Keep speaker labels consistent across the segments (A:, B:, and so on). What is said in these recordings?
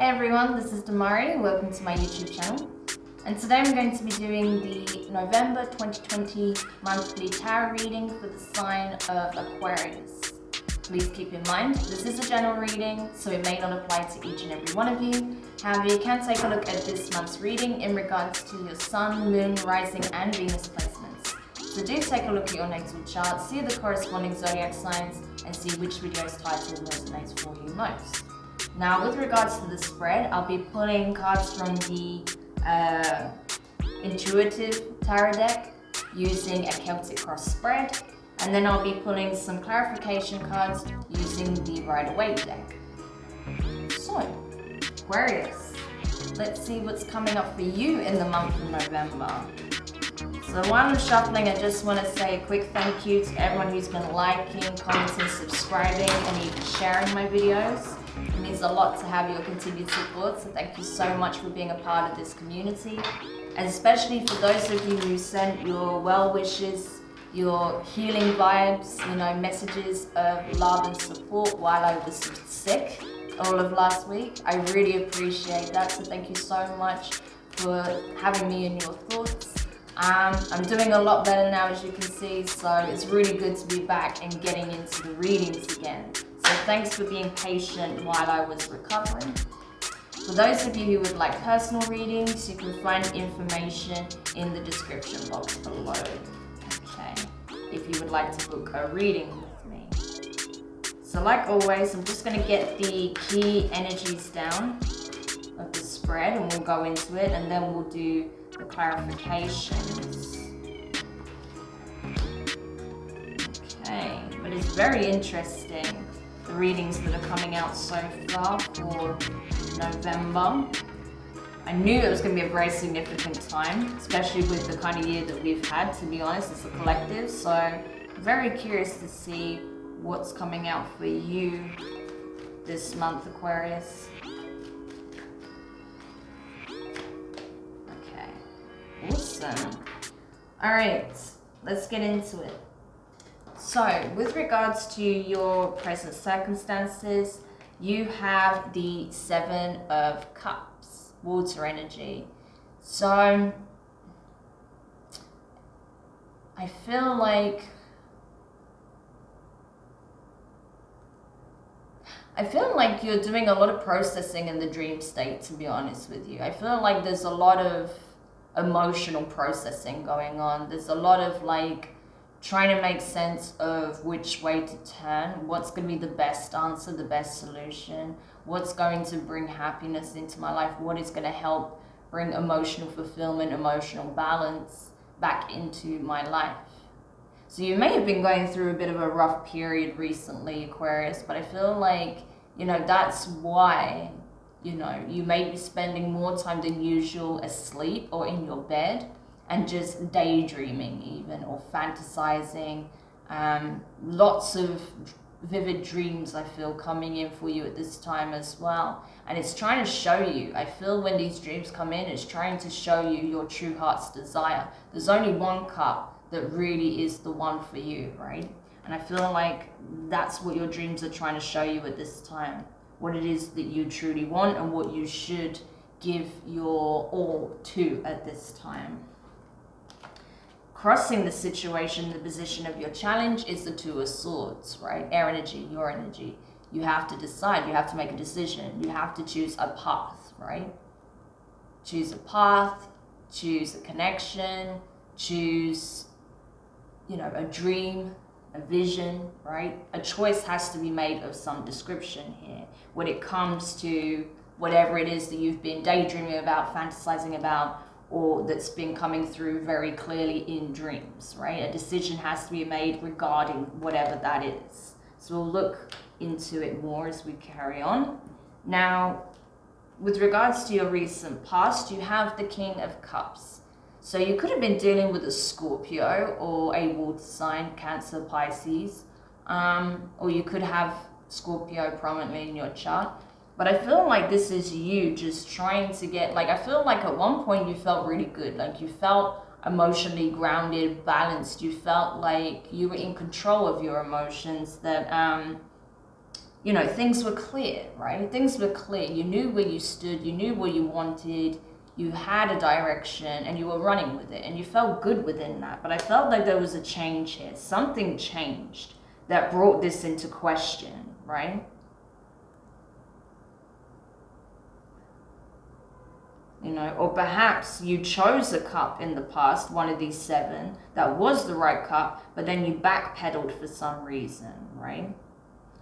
A: Hey everyone, this is Demari. Welcome to my YouTube channel. And today I'm going to be doing the November 2020 monthly tarot reading for the sign of Aquarius. Please keep in mind, this is a general reading, so it may not apply to each and every one of you. However, you can take a look at this month's reading in regards to your Sun, Moon, Rising and Venus placements. So do take a look at your natal chart, see the corresponding zodiac signs, and see which video's title resonates for you most. Now, with regards to the spread, I'll be pulling cards from the intuitive tarot deck using a Celtic cross spread, and then I'll be pulling some clarification cards using the Waite deck. So, Aquarius, let's see what's coming up for you in the month of November. So while I'm shuffling, I just want to say a quick thank you to everyone who's been liking, commenting, subscribing, and even sharing my videos. It means a lot to have your continued support, so thank you so much for being a part of this community. And especially for those of you who sent your well wishes, your healing vibes, messages of love and support while I was sick all of last week. I really appreciate that, so thank you so much for having me in your thoughts. I'm doing a lot better now, as you can see, so it's really good to be back and getting into the readings again. So thanks for being patient while I was recovering. For those of you who would like personal readings, you can find information in the description box below. Okay, if you would like to book a reading with me. So like always, I'm just going to get the key energies down of the spread and we'll go into it, and then we'll do the clarifications. Okay, but it's very interesting, the readings that are coming out so far for November. I knew it was going to be a very significant time, especially with the kind of year that we've had, to be honest, as a collective. So I'm very curious to see what's coming out for you this month, Aquarius. Okay, awesome. All right, let's get into it. So, with regards to your present circumstances, you have the Seven of Cups, water energy. So, I feel like you're doing a lot of processing in the dream state, to be honest with you. I feel like there's a lot of emotional processing going on. There's a lot of trying to make sense of which way to turn, what's going to be the best answer, the best solution, what's going to bring happiness into my life, what is going to help bring emotional fulfillment, emotional balance back into my life. So you may have been going through a bit of a rough period recently, Aquarius, but I feel like, that's why, you may be spending more time than usual asleep or in your bed, and just daydreaming even, or fantasizing. Lots of vivid dreams I feel coming in for you at this time as well. And it's trying to show you, I feel when these dreams come in, it's trying to show you your true heart's desire. There's only one cup that really is the one for you, right? And I feel like that's what your dreams are trying to show you at this time. What it is that you truly want and what you should give your all to at this time. Crossing the situation, the position of your challenge is the Two of Swords, right? Air energy, your energy. You have to decide, you have to make a decision. You have to choose a path, right? Choose a path, choose a connection, choose, a dream, a vision, right? A choice has to be made of some description here when it comes to whatever it is that you've been daydreaming about, fantasizing about, or that's been coming through very clearly in dreams, right? A decision has to be made regarding whatever that is. So we'll look into it more as we carry on. Now, with regards to your recent past, you have the King of Cups. So you could have been dealing with a Scorpio or a water sign, Cancer, Pisces, or you could have Scorpio prominently in your chart. But I feel like this is you just trying to get, I feel like at one point you felt really good. You felt emotionally grounded, balanced. You felt like you were in control of your emotions, that, you know, things were clear, right? Things were clear. You knew where you stood, you knew what you wanted, you had a direction, and you were running with it, and you felt good within that. But I felt like there was a change here. Something changed that brought this into question, right? You know, or perhaps you chose a cup in the past, one of these 7, that was the right cup, but then you backpedaled for some reason, right?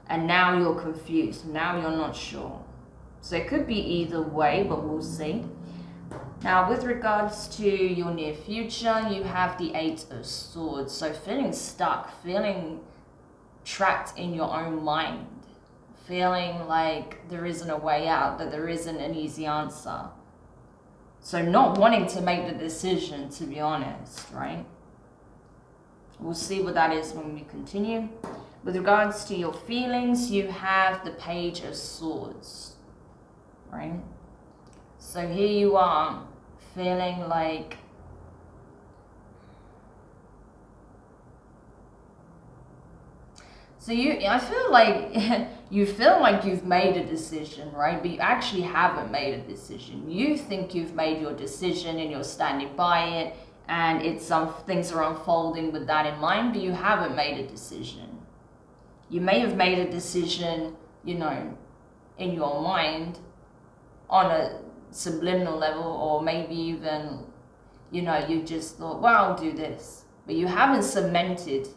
A: And now you're confused. Now you're not sure. So it could be either way, but we'll see. Now, with regards to your near future, you have the 8 of Swords. So feeling stuck, feeling trapped in your own mind, feeling like there isn't a way out, that there isn't an easy answer. So not wanting to make the decision, to be honest, right? We'll see what that is when we continue. With regards to your feelings, you have the Page of Swords, right? So here you are, feeling like I feel like you feel like you've made a decision, right? But you actually haven't made a decision. You think you've made your decision and you're standing by it, and it's some things are unfolding with that in mind, but you haven't made a decision. You may have made a decision, you know, in your mind on a subliminal level, or maybe even, you know, you just thought, well, I'll do this. But you haven't cemented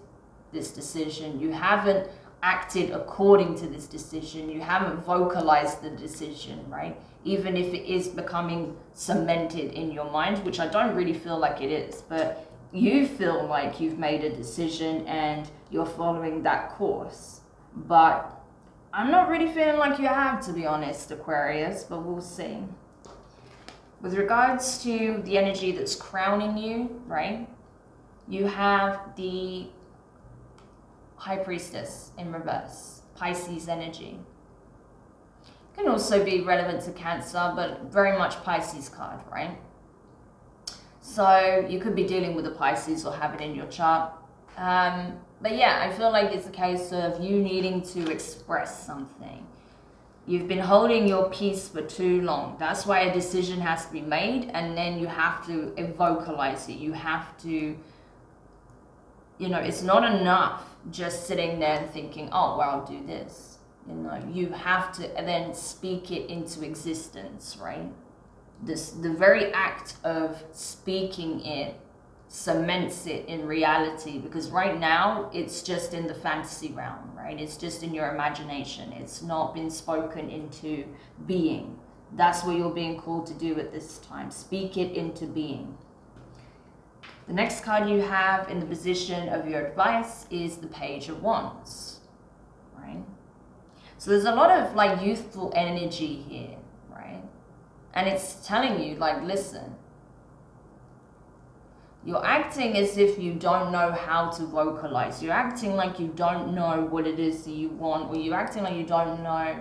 A: this decision. You haven't acted according to this decision. You haven't vocalized the decision, right? Even if it is becoming cemented in your mind, which I don't really feel like it is, but you feel like you've made a decision and you're following that course. But I'm not really feeling like you have, to be honest, Aquarius, but we'll see. With regards to the energy that's crowning you, right? You have the High Priestess in reverse, Pisces energy. Can also be relevant to Cancer, but very much Pisces card, right? So you could be dealing with a Pisces or have it in your chart. But yeah, I feel like it's a case of you needing to express something. You've been holding your peace for too long. That's why a decision has to be made, and then you have to vocalize it. You have to, you know, it's not enough just sitting there and thinking, oh, well, I'll do this. You know, you have to then speak it into existence, right? The very act of speaking it cements it in reality, because right now it's just in the fantasy realm, right? It's just in your imagination. It's not been spoken into being. That's what you're being called to do at this time. Speak it into being. The next card you have in the position of your advice is the Page of Wands, right? So there's a lot of like youthful energy here, right? And it's telling you, like, listen, you're acting as if you don't know how to vocalize. You're acting like you don't know what it is that you want, or you're acting like you don't know,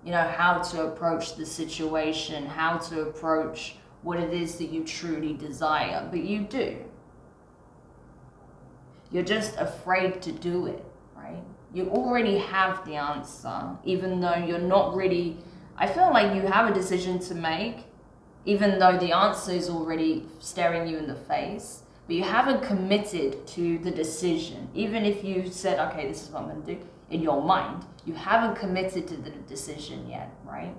A: you know, how to approach the situation, how to approach what it is that you truly desire, but you do. You're just afraid to do it, right? You already have the answer, even though you're not really, I feel like you have a decision to make, even though the answer is already staring you in the face, but you haven't committed to the decision. Even if you said, okay, this is what I'm going to do, in your mind, you haven't committed to the decision yet, right?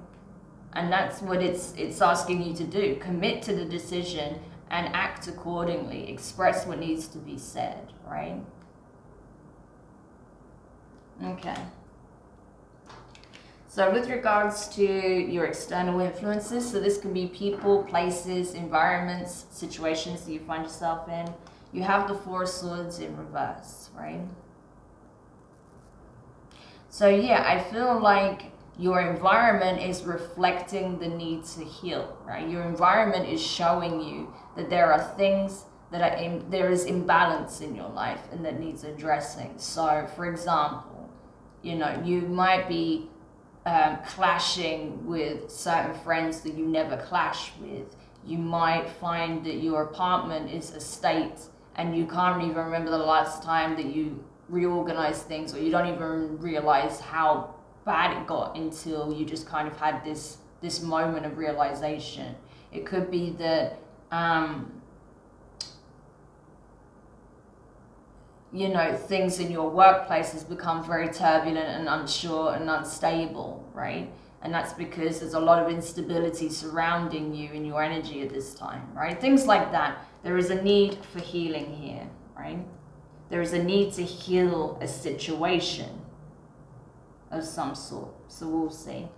A: And that's what it's asking you to do. Commit to the decision and act accordingly. Express what needs to be said, right? Okay. So with regards to your external influences, so this can be people, places, environments, situations that you find yourself in. You have the Four of Swords in reverse, right? So yeah, I feel like your environment is reflecting the need to heal, right? Your environment is showing you that there are things that are there is imbalance in your life and that needs addressing. So for example, you know, you might be clashing with certain friends that you never clash with. You might find that your apartment is a state and you can't even remember the last time that you reorganized things, or you don't even realize how bad it got until you just kind of had this moment of realization. It could be that you know, things in your workplace has become very turbulent and unsure and unstable, right? And that's because there's a lot of instability surrounding you and your energy at this time, right? Things like that. There is a need for healing here, right? There is a need to heal a situation of some sort. So we'll see.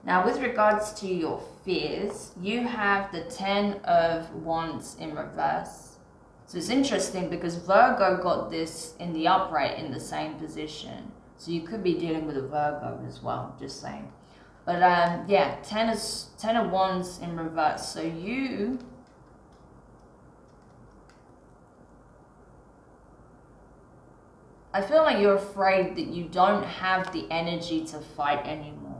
A: Now, with regards to your fears, you have the 10 of Wands in reverse. So it's interesting because Virgo got this in the upright in the same position. So you could be dealing with a Virgo as well, just saying. But yeah, 10 of Wands in reverse. So I feel like you're afraid that you don't have the energy to fight anymore.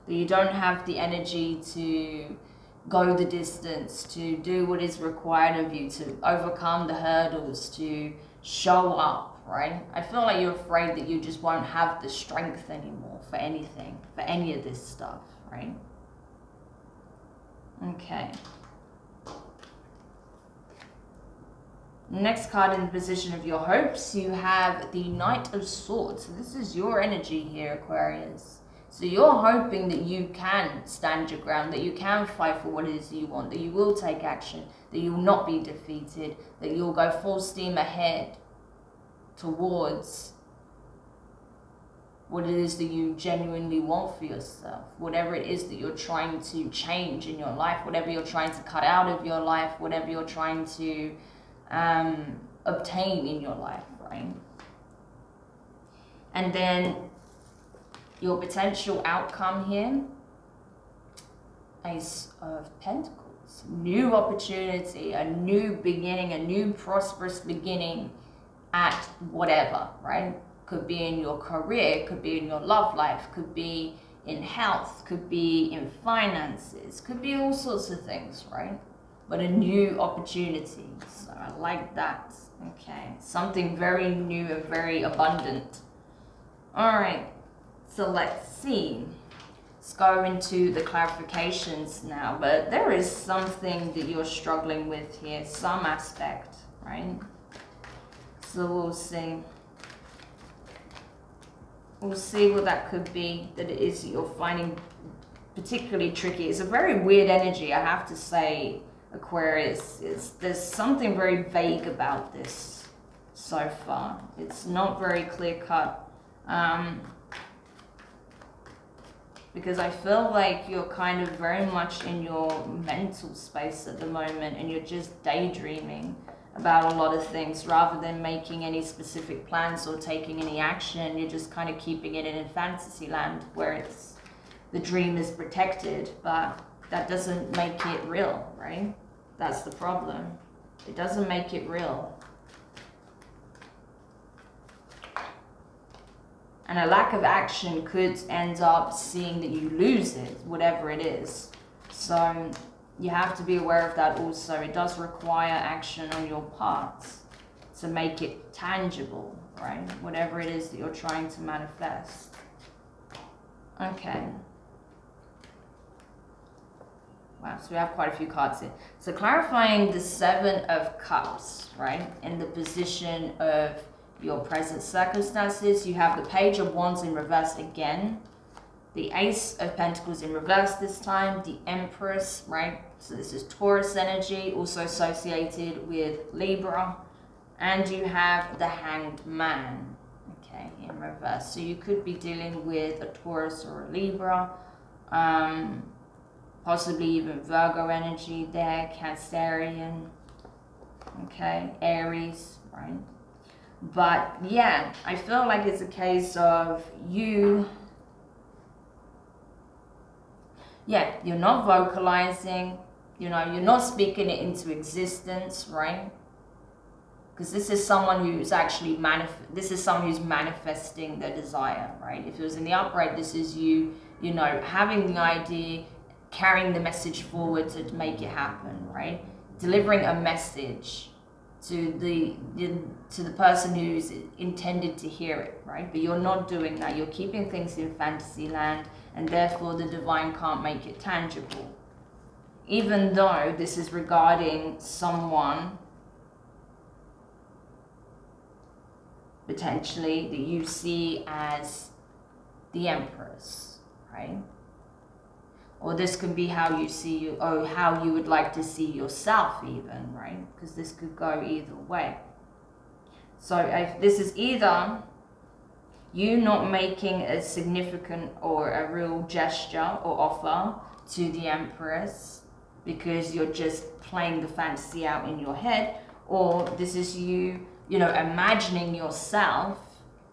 A: That you don't have the energy to go the distance, to do what is required of you, to overcome the hurdles, to show up, right? I feel like you're afraid that you just won't have the strength anymore for anything, for any of this stuff, right? Okay. Next card in the position of your hopes, you have the Knight of Swords. So this is your energy here, Aquarius. So you're hoping that you can stand your ground, that you can fight for what it is that you want, that you will take action, that you will not be defeated, that you'll go full steam ahead towards what it is that you genuinely want for yourself, whatever it is that you're trying to change in your life, whatever you're trying to cut out of your life, whatever you're trying to obtain in your life, right? And then your potential outcome here, Ace of Pentacles, new opportunity, a new beginning, a new prosperous beginning at whatever, right? Could be in your career, could be in your love life, could be in health, could be in finances, could be all sorts of things, right? But a new opportunity, so I like that, okay? Something very new and very abundant. All right. So let's see. Let's go into the clarifications now. But there is something that you're struggling with here, some aspect, right? So we'll see. We'll see what that could be that it is that you're finding particularly tricky. It's a very weird energy, I have to say, Aquarius. There's something very vague about this so far. It's not very clear-cut. Because I feel like you're kind of very much in your mental space at the moment and you're just daydreaming about a lot of things rather than making any specific plans or taking any action. You're just kind of keeping it in fantasy land where the dream is protected, but that doesn't make it real, right? That's the problem. It doesn't make it real. And a lack of action could end up seeing that you lose it, whatever it is. So you have to be aware of that also. It does require action on your part to make it tangible, right? Whatever it is that you're trying to manifest. Okay. Wow, so we have quite a few cards here. So clarifying the 7 of Cups, right? In the position of your present circumstances, you have the Page of Wands in reverse again, the Ace of Pentacles in reverse this time, the Empress, right? So this is Taurus energy, also associated with Libra, and you have the Hanged Man, okay, in reverse. So you could be dealing with a Taurus or a Libra, possibly even Virgo energy there, Cancerian, okay, Aries, right? But yeah, I feel like it's a case of you're not vocalizing, you're not speaking it into existence, right? Because this is someone who's actually someone who's manifesting their desire, right? If it was in the upright, this is you having the idea, carrying the message forward to make it happen, right? Delivering a message to the person who's intended to hear it, right? But you're not doing that. You're keeping things in fantasy land, and therefore the divine can't make it tangible. Even though this is regarding someone potentially that you see as the Empress, right? Or this could be how you see you, or how you would like to see yourself even, right? Because this could go either way. So if this is either you not making a significant or a real gesture or offer to the Empress because you're just playing the fantasy out in your head, or this is you, you know, imagining yourself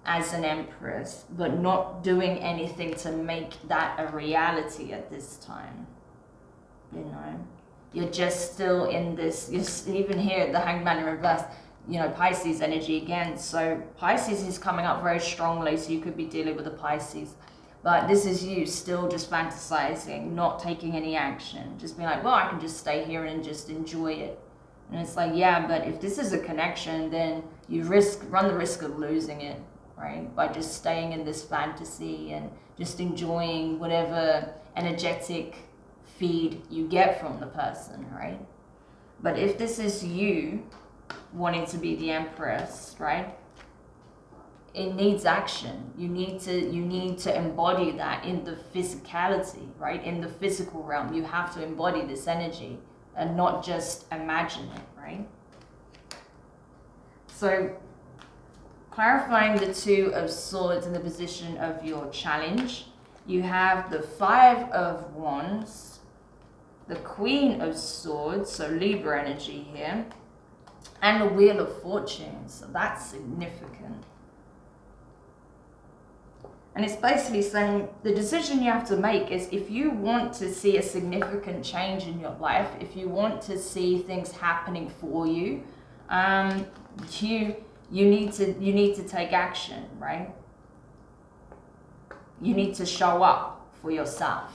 A: as an Empress, but not doing anything to make that a reality at this time. You know, you're just still in this, you're even here, the Hangman in reverse, you know, Pisces energy again. So Pisces is coming up very strongly, so you could be dealing with a Pisces. But this is you still just fantasizing, not taking any action. Just being like, well, I can just stay here and just enjoy it. And it's like, yeah, but if this is a connection, then you run the risk of losing it, right? By just staying in this fantasy and just enjoying whatever energetic feed you get from the person, right? But if this is you wanting to be the Empress, right? It needs action. You need to embody that in the physicality, right? In the physical realm, you have to embody this energy and not just imagine it, right? So clarifying the Two of Swords in the position of your challenge, you have the Five of Wands, the Queen of Swords, so Libra energy here, and the Wheel of Fortune, so that's significant. And it's basically saying the decision you have to make is if you want to see a significant change in your life, if you want to see things happening for you, you need to take action, right? You need to show up for yourself.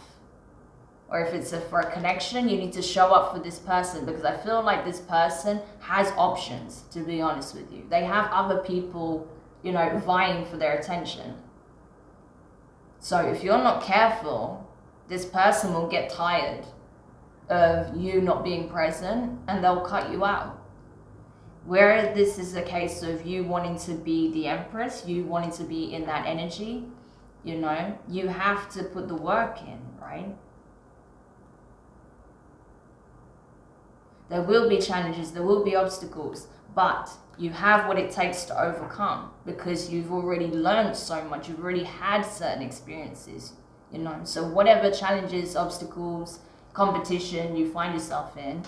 A: Or if it's for a connection, you need to show up for this person, because I feel like this person has options, to be honest with you. They have other people, you know, vying for their attention. So if you're not careful, this person will get tired of you not being present and they'll cut you out. Where this is a case of you wanting to be the Empress, you wanting to be in that energy, you know, you have to put the work in, right? There will be challenges, there will be obstacles, but you have what it takes to overcome, because you've already learned so much, you've already had certain experiences, you know. So whatever challenges, obstacles, competition you find yourself in,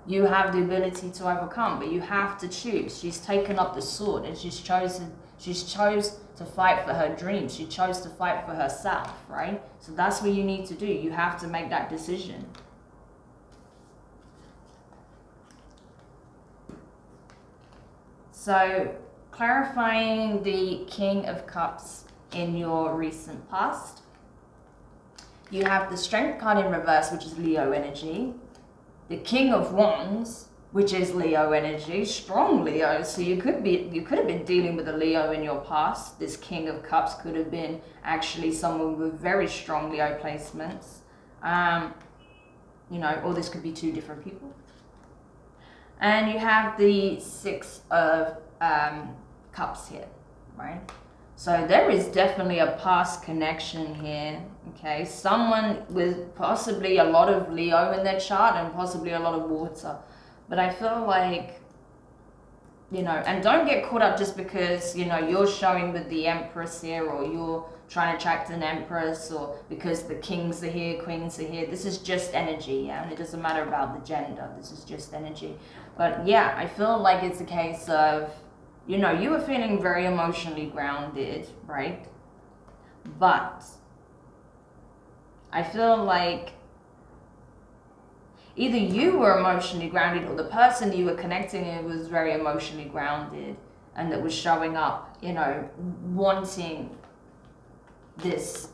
A: you have the ability to overcome, but you have to choose. She's taken up the sword and she's chose to fight for her dreams. She chose to fight for herself, right? So that's what you need to do. You have to make that decision. So, clarifying the King of Cups in your recent past. You have the Strength card in reverse, which is Leo energy. The King of Wands, which is Leo energy, strong Leo. So you could have been dealing with a Leo in your past. This King of Cups could have been actually someone with very strong Leo placements. You know, or this could be two different people. And you have the Six of Cups here, right? So there is definitely a past connection here, okay? Someone with possibly a lot of Leo in their chart and possibly a lot of water. But I feel like, you know, and don't get caught up just because, you know, you're showing with the Empress here, or you're trying to attract an Empress, or because the kings are here, queens are here. This is just energy, yeah? And it doesn't matter about the gender. This is just energy. But yeah, I feel like it's a case of, you know, you were feeling very emotionally grounded, right? But I feel like either you were emotionally grounded or the person you were connecting with was very emotionally grounded, and that was showing up, you know, wanting this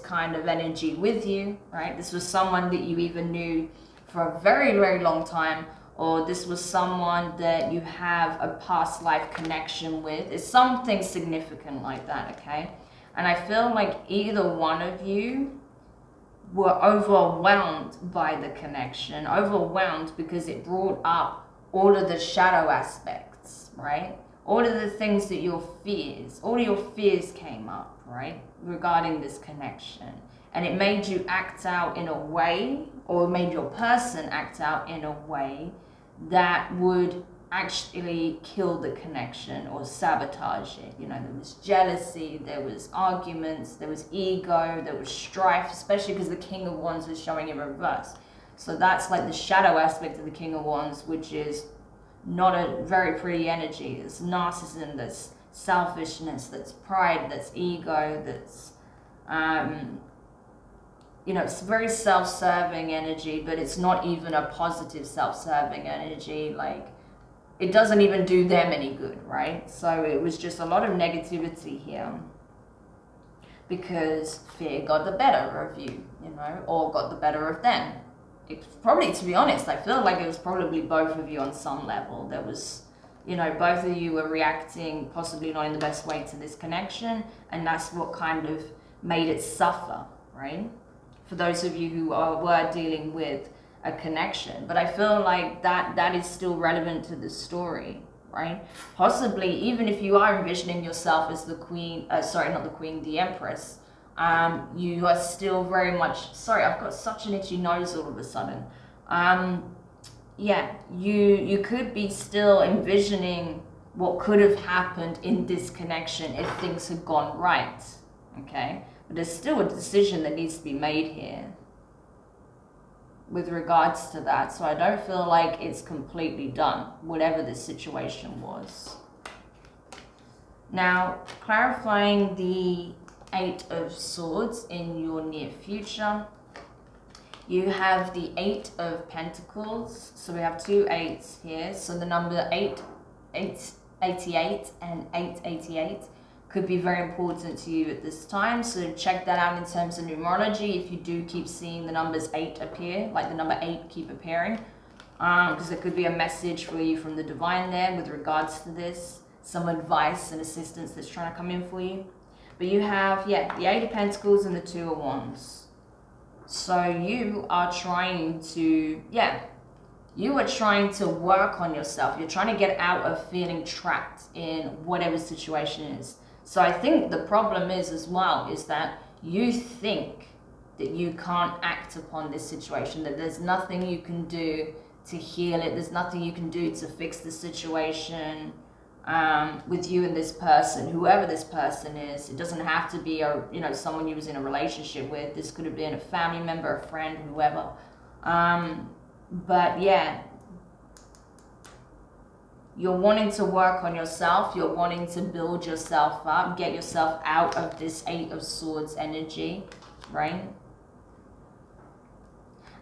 A: kind of energy with you, right? This was someone that you either knew for a very, very long time, or this was someone that you have a past life connection with. It's something significant like that, okay? And I feel like either one of you were overwhelmed by the connection, overwhelmed because it brought up all of the shadow aspects, right? All of the things that all of your fears came up, right? Regarding this connection. And it made you act out in a way, or made your person act out in a way that would actually kill the connection or sabotage it. You know, there was jealousy, there was arguments, there was ego, there was strife, especially because the King of Wands was showing in reverse. So that's like the shadow aspect of the King of Wands, which is not a very pretty energy. There's narcissism, there's selfishness, that's pride, that's ego, that's you know, it's very self-serving energy, but it's not even a positive self-serving energy. Like, it doesn't even do them any good, right? So it was just a lot of negativity here because fear got the better of you, you know, or got the better of them. It's probably, to be honest, I feel like it was probably both of you on some level. There was, you know, both of you were reacting possibly not in the best way to this connection, and that's what kind of made it suffer, right? For those of you who were dealing with a connection. But I feel like that is still relevant to the story, right? Possibly, even if you are envisioning yourself as the queen, sorry, not the queen, the empress, you are still very much, sorry, I've got such an itchy nose all of a sudden. Yeah, you could be still envisioning what could have happened in this connection if things had gone right, okay? But there's still a decision that needs to be made here with regards to that. So I don't feel like it's completely done, whatever the situation was. Now, clarifying the 8 of Swords in your near future, you have the 8 of Pentacles. So we have 2 8s here. So the number 888 and 888 could be very important to you at this time. So check that out in terms of numerology. If you do keep seeing the numbers 8 appear, like the number 8 keep appearing, because there could be a message for you from the divine there with regards to this, some advice and assistance that's trying to come in for you. But you have, yeah, the 8 of Pentacles and the 2 of Wands. So you are trying to, you are trying to work on yourself. You're trying to get out of feeling trapped in whatever situation is. So I think the problem is as well, is that you think that you can't act upon this situation, that there's nothing you can do to heal it. There's nothing you can do to fix the situation with you and this person, whoever this person is. It doesn't have to be someone you was in a relationship with. This could have been a family member, a friend, whoever. But yeah, you're wanting to work on yourself. You're wanting to build yourself up, get yourself out of this 8 of Swords energy, right?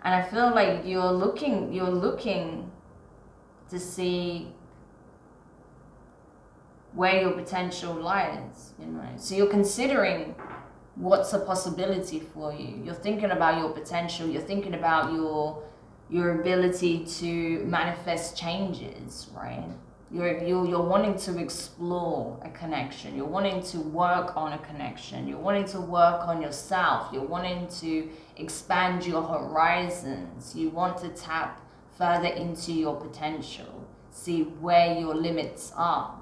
A: And I feel like you're looking to see where your potential lies, you know. So you're considering what's a possibility for you. You're thinking about your potential. You're thinking about your ability to manifest changes, right? You're wanting to explore a connection. You're wanting to work on a connection. You're wanting to work on yourself. You're wanting to expand your horizons. You want to tap further into your potential. See where your limits are.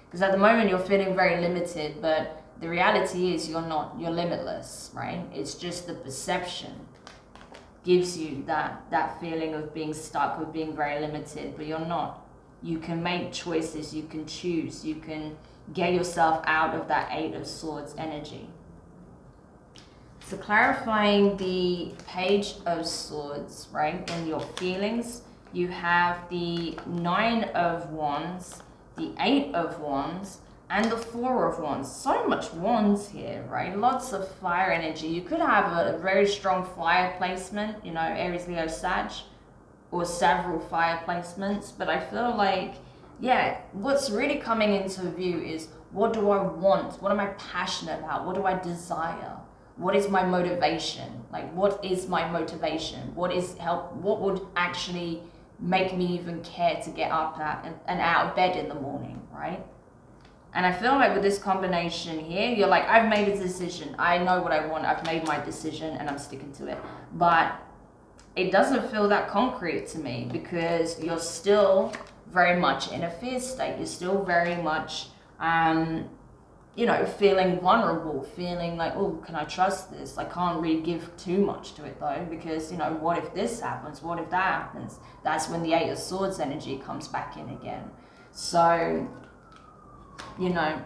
A: Because at the moment you're feeling very limited, but the reality is you're not. You're limitless, right? It's just the perception gives you that feeling of being stuck, of being very limited, but you're not. You can make choices, you can choose, you can get yourself out of that 8 of Swords energy. So clarifying the Page of Swords, right, in your feelings, you have the 9 of Wands, the 8 of Wands, and the 4 of Wands. So much Wands here, right? Lots of fire energy. You could have a very strong fire placement, you know, Aries, Leo, Sag, or several fire placements. But I feel like, yeah, what's really coming into view is, what do I want? What am I passionate about? What do I desire? what is my motivation? Like, what is my motivation? What would actually make me even care to get up and out of bed in the morning, right? And I feel like with this combination here, you're like, I've made a decision. I know what I want. I've made my decision and I'm sticking to it. But it doesn't feel that concrete to me, because you're still very much in a fear state. You're still very much, you know, feeling vulnerable, feeling like, oh, can I trust this? I can't really give too much to it though, because, you know, what if this happens? What if that happens? That's when the Eight of Swords energy comes back in again. So, you know,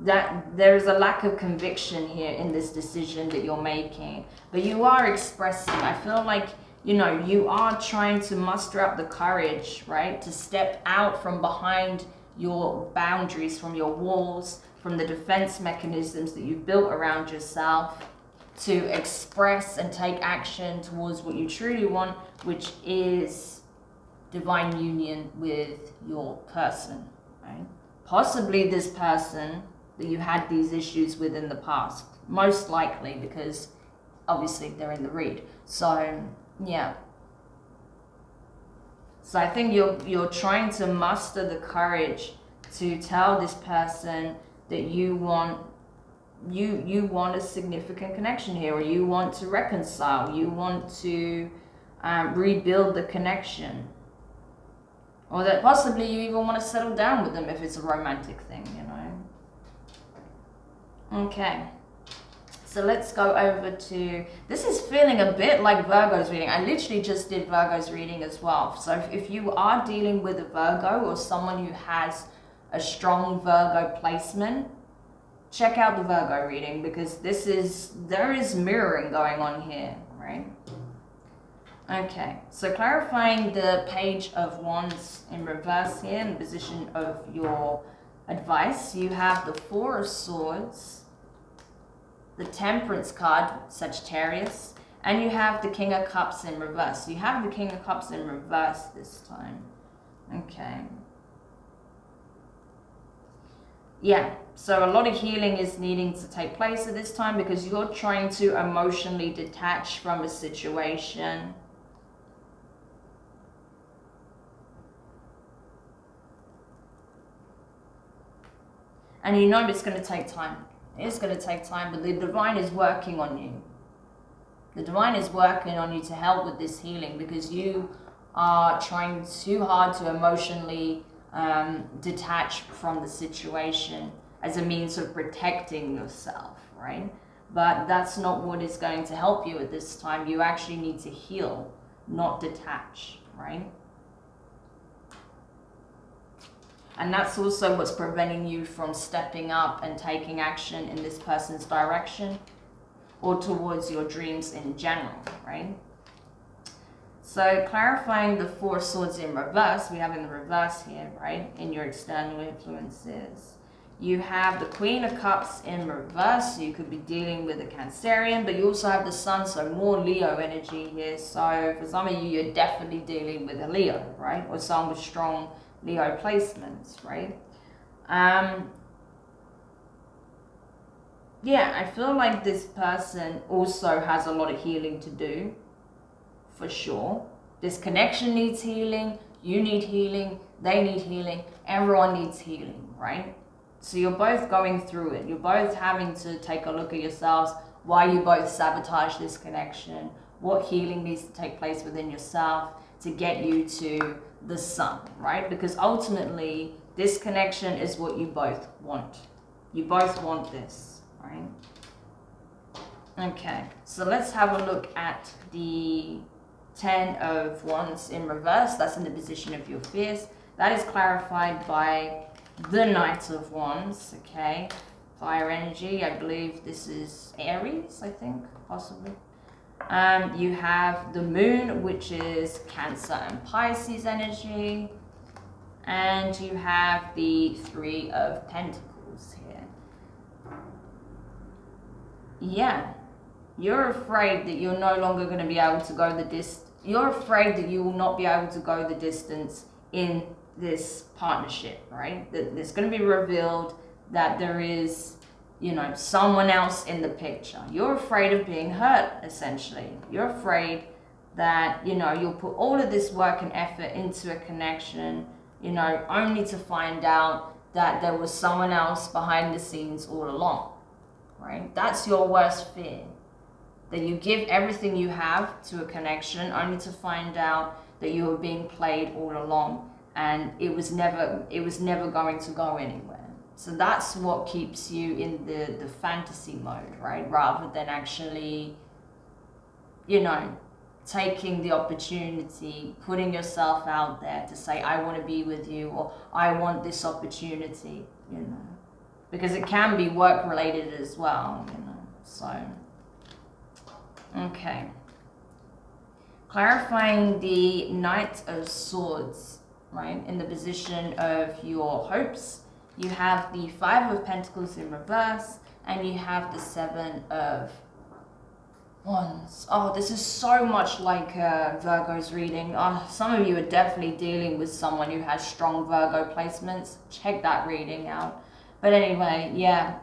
A: that there is a lack of conviction here in this decision that you're making, but you are expressing, I feel like, you know, you are trying to muster up the courage, right, to step out from behind your boundaries, from your walls, from the defense mechanisms that you've built around yourself, to express and take action towards what you truly want, which is divine union with your person, right? Possibly this person that you had these issues with in the past, most likely, because obviously they're in the read. So yeah, so I think you're trying to muster the courage to tell this person that you want a significant connection here, or you want to reconcile, you want to rebuild the connection, or that possibly you even want to settle down with them if it's a romantic thing, you know. Okay, so let's go over to, this is feeling a bit like Virgo's reading. I literally just did Virgo's reading as well. So if you are dealing with a Virgo or someone who has a strong Virgo placement, check out the Virgo reading, because there is mirroring going on here, right? Okay, so clarifying the Page of Wands in reverse here in the position of your advice, you have the Four of Swords, the Temperance card, Sagittarius, and you have the King of Cups in reverse. So you have the King of Cups in reverse this time. Okay. Yeah, so a lot of healing is needing to take place at this time, because you're trying to emotionally detach from a situation. And you know it's going to take time. It's going to take time, but the divine is working on you. The divine is working on you to help with this healing, because you are trying too hard to emotionally detach from the situation as a means of protecting yourself, right? But that's not what is going to help you at this time. You actually need to heal, not detach, right? And that's also what's preventing you from stepping up and taking action in this person's direction or towards your dreams in general, right? So clarifying the Four of Swords in reverse, we have in the reverse here, right? In your external influences. You have the Queen of Cups in reverse, so you could be dealing with a Cancerian, but you also have the Sun, so more Leo energy here. So for some of you, you're definitely dealing with a Leo, right? Or someone with strong Leo placements, right? Yeah, I feel like this person also has a lot of healing to do, for sure. This connection needs healing, you need healing, they need healing, everyone needs healing, right? So you're both going through it. You're both having to take a look at yourselves, why you both sabotage this connection, what healing needs to take place within yourself to get you to the Sun, right? Because ultimately, this connection is what you both want. You both want this, right? Okay, so let's have a look at the Ten of Wands in reverse. That's in the position of your fears. That is clarified by the Knight of Wands, okay? Fire energy, I believe this is Aries, I think, possibly. You have the Moon, which is Cancer and Pisces energy. And you have the Three of Pentacles here. Yeah, you're afraid that you're no longer going to be able to go the distance. You're afraid that you will not be able to go the distance in this partnership, right? That it's going to be revealed that there is you know, someone else in the picture. You're afraid of being hurt, essentially. You're afraid that, you know, you'll put all of this work and effort into a connection, you know, only to find out that there was someone else behind the scenes all along, right? That's your worst fear. That you give everything you have to a connection only to find out that you were being played all along, and it was never going to go anywhere. So that's what keeps you in the fantasy mode, right? Rather than actually, you know, taking the opportunity, putting yourself out there to say, I want to be with you, or I want this opportunity, you know, because it can be work related as well, you know, so. Okay. Clarifying the Knight of Swords, right? In the position of your hopes, you have the Five of Pentacles in reverse, and you have the Seven of Wands. Oh, this is so much like Virgo's reading. Oh, some of you are definitely dealing with someone who has strong Virgo placements. Check that reading out. But anyway, yeah.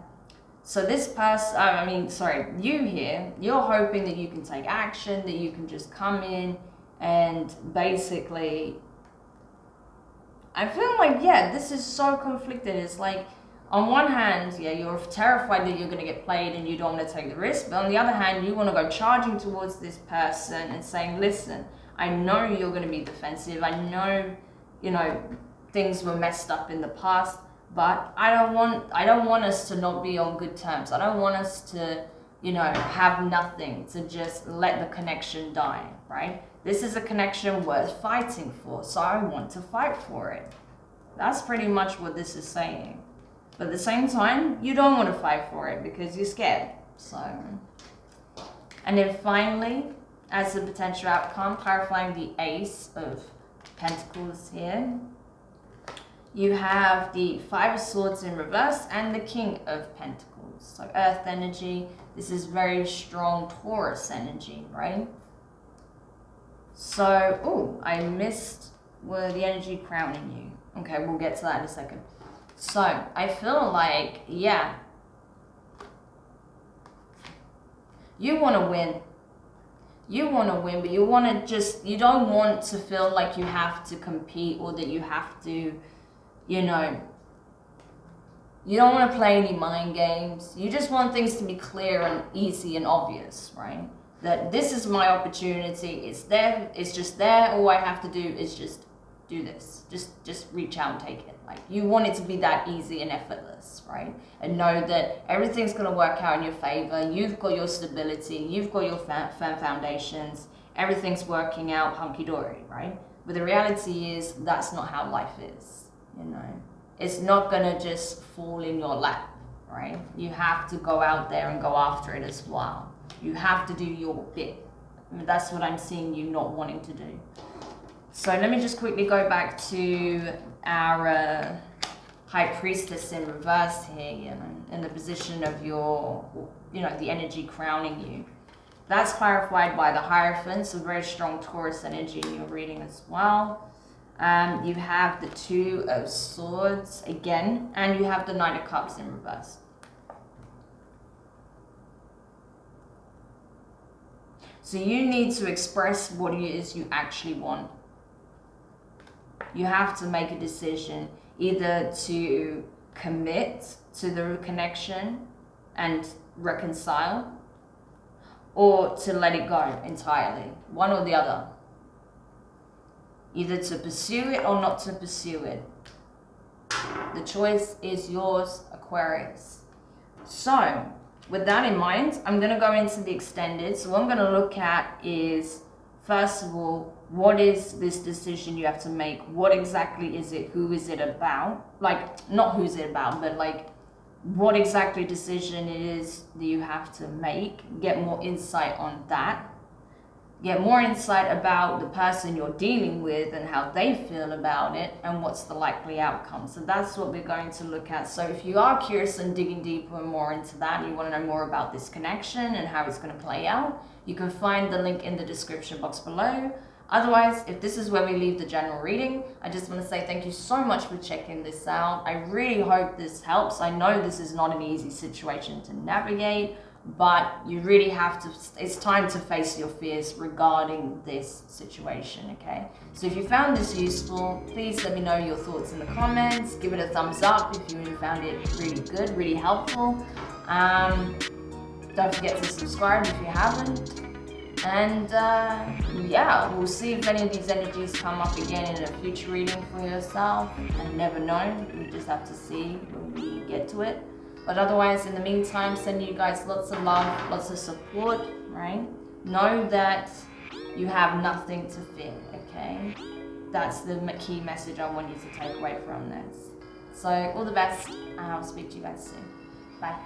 A: So this person, you here, you're hoping that you can take action, that you can just come in and basically, I feel like, yeah, this is so conflicted. It's like, on one hand, yeah, you're terrified that you're going to get played and you don't want to take the risk. But on the other hand, you want to go charging towards this person and saying, listen, I know you're going to be defensive. I know, you know, things were messed up in the past. But I don't want us to not be on good terms. I don't want us to, you know, have nothing, to just let the connection die, right? This is a connection worth fighting for, so I want to fight for it. That's pretty much what this is saying. But at the same time, you don't want to fight for it because you're scared. So, and then finally, as a potential outcome, clarifying the Ace of Pentacles here. You have the Five of Swords in reverse and the King of Pentacles. So Earth energy, this is very strong Taurus energy, right? So, oh, I missed the energy crowning you. Okay, we'll get to that in a second. So, I feel like, yeah, you want to win. You want to win, but you want to you don't want to feel like you have to compete or that you have to, you know, you don't want to play any mind games. You just want things to be clear and easy and obvious, right? That this is my opportunity. It's there. It's just there. All I have to do is just do this. Just reach out and take it. Like, you want it to be that easy and effortless, right? And know that everything's going to work out in your favor. You've got your stability. You've got your firm foundations. Everything's working out hunky-dory, right? But the reality is that's not how life is. You know, it's not gonna just fall in your lap, right? You have to go out there and go after it as well. You have to do your bit. I mean, that's what I'm seeing you not wanting to do. So let me just quickly go back to our High Priestess in reverse here, you know, in the position of your, you know, the energy crowning you. That's clarified by the Hierophant, so very strong Taurus energy in your reading as well. You have the Two of Swords again, and you have the Knight of Cups in reverse. So you need to express what it is you actually want. You have to make a decision, either to commit to the connection and reconcile, or to let it go entirely, one or the other. Either to pursue it or not to pursue it. The choice is yours, Aquarius. So, with that in mind, I'm going to go into the extended. So what I'm going to look at is, first of all, what is this decision you have to make? What exactly is it? Who is it about? Like, not who's it about, but like, what exactly decision it is that you have to make. Get more insight on that. Get more insight about the person you're dealing with and how they feel about it and what's the likely outcome. So that's what we're going to look at. So if you are curious and digging deeper and more into that, and you want to know more about this connection and how it's going to play out, you can find the link in the description box below. Otherwise, if this is where we leave the general reading, I just want to say thank you so much for checking this out. I really hope this helps. I know this is not an easy situation to navigate, but you really have to, it's time to face your fears regarding this situation, okay? So if you found this useful, please let me know your thoughts in the comments. Give it a thumbs up if you found it really good, really helpful. Don't forget to subscribe if you haven't. And yeah, we'll see if any of these energies come up again in a future reading for yourself. I never know, we just have to see when we get to it. But otherwise, in the meantime, sending you guys lots of love, lots of support, right? Know that you have nothing to fear, okay? That's the key message I want you to take away from this. So all the best, and I'll speak to you guys soon. Bye.